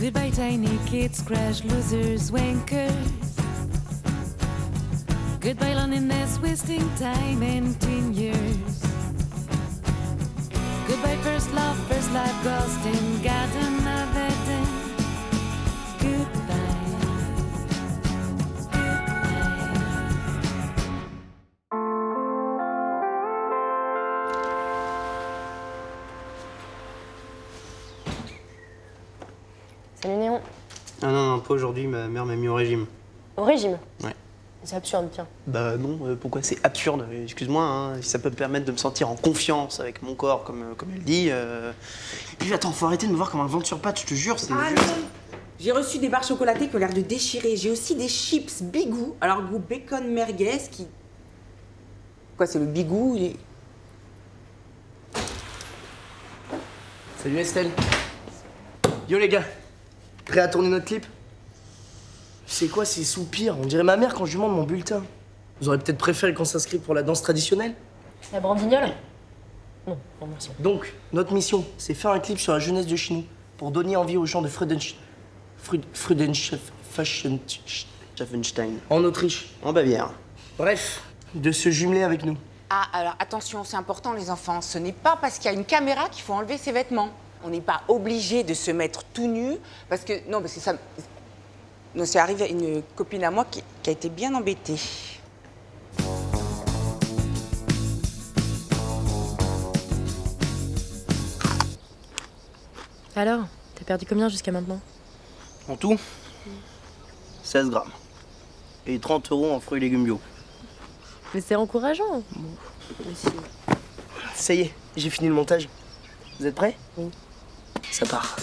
Goodbye tiny kids, crash losers, wankers. Goodbye loneliness, wasting time and 10 years. Goodbye first love, first life, ghosting, got another day. Goodbye. Salut Néon. Ah non, pas aujourd'hui, ma mère m'a mis au régime. Au régime? Ouais. C'est absurde, tiens. Bah non, pourquoi c'est absurde? Excuse-moi, hein, si ça peut me permettre de me sentir en confiance avec mon corps, comme elle dit. Et puis attends, faut arrêter de me voir comme un ventre sur pattes, je te jure, c'est... Ah non. J'ai reçu des barres chocolatées qui ont l'air de déchirer. J'ai aussi des chips Bigou, alors goût bacon merguez qui... Quoi, c'est le Bigou Salut Estelle. Yo les gars, prêts à tourner notre clip? C'est quoi ces soupirs? On dirait ma mère quand je lui demande mon bulletin. Vous auriez peut-être préféré qu'on s'inscrive pour la danse traditionnelle? La brandignole? Non, merci. Donc, notre mission, c'est faire un clip sur la jeunesse de chez nous pour donner envie aux gens de Friedenstein, en Autriche. En Bavière. Bref, de se jumeler avec nous. Ah, alors attention, c'est important les enfants. Ce n'est pas parce qu'il y a une caméra qu'il faut enlever ses vêtements. On n'est pas obligé de se mettre tout nu parce que... Non, parce que ça... Non, c'est arrivé à une copine à moi qui a été bien embêtée. Alors, t'as perdu combien jusqu'à maintenant? En tout, 16 grammes. Et 30 € en fruits et légumes bio. Mais c'est encourageant. Ça y est, j'ai fini le montage. Vous êtes prêts? Oui. Ça part.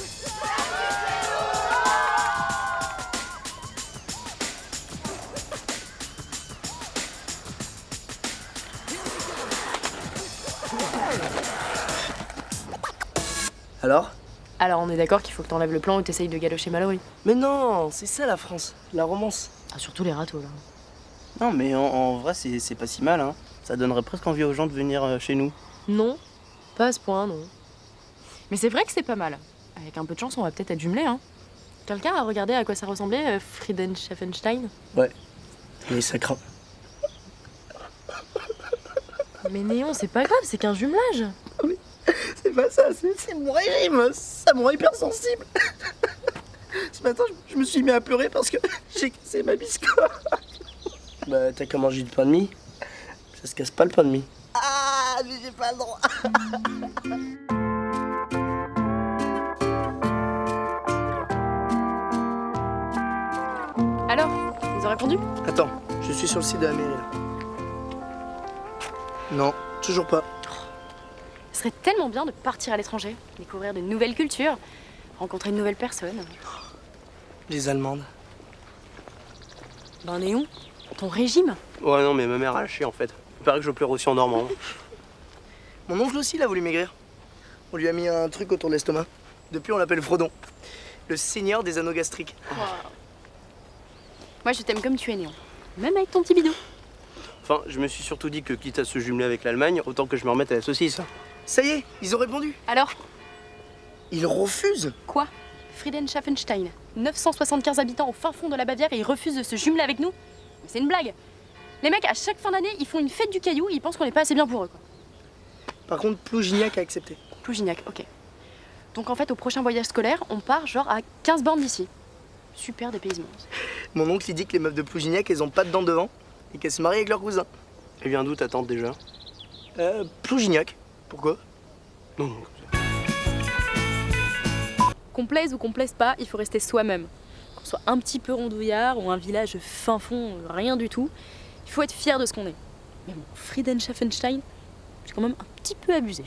Alors, on est d'accord qu'il faut que t'enlèves le plan où t'essayes de galocher Mallory. Mais non, c'est ça la France, la romance. Ah, surtout les râteaux, là. Non, mais en vrai, c'est pas si mal, hein. Ça donnerait presque envie aux gens de venir chez nous. Non, pas à ce point, non. Mais c'est vrai que c'est pas mal. Avec un peu de chance, on va peut-être être jumelés, hein. Quelqu'un a regardé à quoi ça ressemblait, Friedenstein? Ouais, mais ça craint. Mais Néon, c'est pas grave, c'est qu'un jumelage. C'est pas ça, c'est mon régime, ça me rend hypersensible. Ce matin, je me suis mis à pleurer parce que j'ai cassé ma biscotte. Bah, t'as qu'à manger du pain de mie. Ça se casse pas le pain de mie. Ah, mais j'ai pas le droit. Alors, ils ont répondu? Attends, je suis sur le site de la mairie là. Non, toujours pas. Ce serait tellement bien de partir à l'étranger, découvrir de nouvelles cultures, rencontrer de nouvelles personnes. Les Allemandes. Ben Néon, ton régime? Ouais, non, mais ma mère a lâché en fait. Il paraît que je pleure aussi en dormant. Mon oncle aussi, il a voulu maigrir. On lui a mis un truc autour de l'estomac. Depuis, on l'appelle Frodon. Le seigneur des anneaux gastriques. Wow. Moi, je t'aime comme tu es, Néon. Même avec ton petit bidon. Enfin, je me suis surtout dit que quitte à se jumeler avec l'Allemagne, autant que je me remette à la saucisse. Ça y est, ils ont répondu. Alors, Ils refusent. quoi? Friedenstein, 975 habitants au fin fond de la Bavière et ils refusent de se jumeler avec nous? Mais c'est une blague. Les mecs, à chaque fin d'année, ils font une fête du caillou et ils pensent qu'on n'est pas assez bien pour eux, quoi. Par contre, Plougignac a accepté. Plougignac, ok. Donc en fait, au prochain voyage scolaire, on part genre à 15 bornes d'ici. Super dépaysement. Mon oncle, il dit que les meufs de Plougignac, elles ont pas de dents devant et qu'elles se marient avec leur cousin. Elle vient d'où ta tante déjà? Plougignac. Pourquoi? Non, non. Qu'on plaise ou qu'on plaise pas, il faut rester soi-même. Qu'on soit un petit peu rondouillard ou un village fin fond, rien du tout, il faut être fier de ce qu'on est. Mais bon, Friedenstein, c'est quand même un petit peu abusé.